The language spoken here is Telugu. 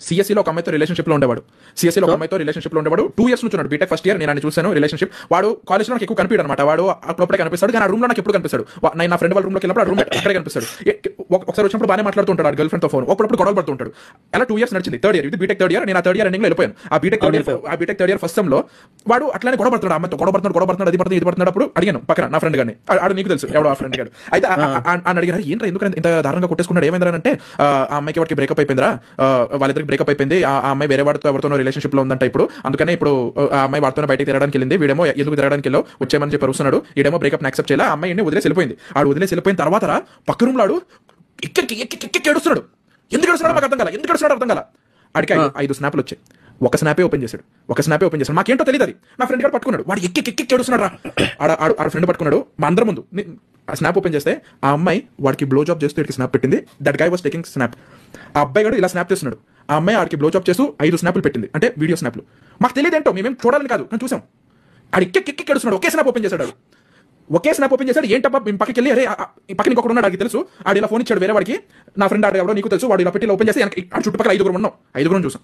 సిఎస్సీలో ఒక అమ్మాయితో రిలేషన్షిప్ లో ఉండేవాడు. సిఎస్సీలో ఒక అమ్మాయితో రిలేషన్షిప్ లో ఉండేవాడు. 2 years నుంచి ఉన్నాడు. B Tech first year. నేను ఆయన చూసాను రిలేషన్షిప్. వాడు కాలేజ్ లో నాకు ఎక్కువ కనిపించాడు అనమాట. వాడు అప్పుడప్పుడే కనిపిస్తాడు, కానీ ఆ రూమ్ లో నాకు ఎప్పుడు కనిపిస్తాడు. నేను నా ఫ్రెండ్ వాళ్ళ రూమ్ లోకి వెళ్ళినప్పుడు ఆ రూమ్ అక్కడే కనిపిస్తాడు. ఒకసారి వచ్చినప్పుడు బాగానే మాట్లాడుతుంటాడు గర్ల్ ఫ్రెండ్ తో ఫోన్. అప్పుడు గొడవలు పడుతుంటాడు. అలా 2 years నడిచింది. థర్డ్ ఇయర్, ఇది బీటెక్ థర్డ్ ఇయర్. నేను ఆ థర్డ్ ఇయర్ ఎండింగ్ లో వెళ్ళిపోయాను. ఆ BTech third year first sem లో వాడు అట్లానే గొడవ పడుతున్నాడు. అమ్మాయితో గొడవ పడుతున్నాడు, అది పడుతుంది, ఇది పడుతున్నాడు. అప్పుడు అడిగాను పక్కన నా ఫ్రెండ్ గాని, ఆడు నీకు తెలుసు ఎవడో ఆ ఫ్రెండ్ గాడు. అయితే అని అడిగారు, ఏంట్రా ఎందుకు ఇంత దారుణంగా కొట్టేసుకున్నాడు, ఏమైందంటే ఆ అమ్మాయికి వాడికి బ్రేకప్ అయిపోయిందిరా, వాళ్ళిద్దరికి బ్రేకప్ అయిపోయింది. ఆ అమ్మాయి వేరే వాడితో ఎవరితోనో రిలేషన్షిప్ లో ఉందంట ఇప్పుడు. అందుకనే ఇప్పుడు ఆ అమ్మాయి వాడితో బయటకు తిరగడానికి వెళ్ళింది. వీడేమో ఎందుకు తిరగడానికి వెళ్ళో వచ్చేయమని చెప్పి వస్తున్నాడు. ఈడేమో బ్రేకప్ యాక్సెప్ట్ చేయాలి. ఆ అమ్మాయిని వదిలేసి వెళ్ళిపోయింది. ఆడు వదిలేసి వెళ్ళిపోయిన తర్వాత పక్క రూమ్ లాడు ఏడుస్తున్నాడు. ఎందుకు ఏడుస్తున్నాడు నాకు అర్థం కాల. ఎందుకు ఏడుస్తున్నాడు అర్థం కాల. ఆడికి 5 స్నాప్లు వచ్చాయి. ఒక స్నాపే ఓపెన్ చేశాడు. మాకేంటో తెలియదు. అది నా ఫ్రెండ్ గారు పట్టుకున్నాడు. వాడు ఎక్కి ఏడుస్తున్నాడు రా. ఆడ ఫ్రెండ్ పట్టుకున్నాడు. మా అందరి ముందు ఆ స్నాప్ ఓపెన్ చేస్తే ఆ అమ్మాయి వాడికి బ్లో జాబ్ చేస్తూ ఇక్కడికి స్నాప్ పెట్టింది. That guy was taking snap. ఆ అబ్బాయి గారు ఇలా స్నాప్ చేస్తున్నాడు. ఆ అమ్మాయి ఆడికి బ్లో జాబ్ చేస్తూ 5 స్నాప్లు పెట్టింది. అంటే వీడియో స్నాప్లు. మాకు తెలియదు ఏంటో, మేమేం చూడాలని కాదు, కానీ చూసాం. ఆడు ఎక్కి ఏడుస్తున్నాడు. ఒకే స్నాప్ ఓపెన్ చేశాడు. ఏంటబ్బా మేము పక్కకి వెళ్ళి, అరే పక్కన ఇంకొకటి ఉన్నాడు, ఆడికి తెలుసు. ఆడు ఇలా ఫోన్ ఇచ్చాడు వేరే వాడికి. నా ఫ్రెండ్ ఆడు ఎవడో నీకు తెలుసు. వాడు ఇలా పెట్టి ఓపెన్ చేస్తే చుట్టుపక్కల 5 ఉన్నాం. 5 చూసాం.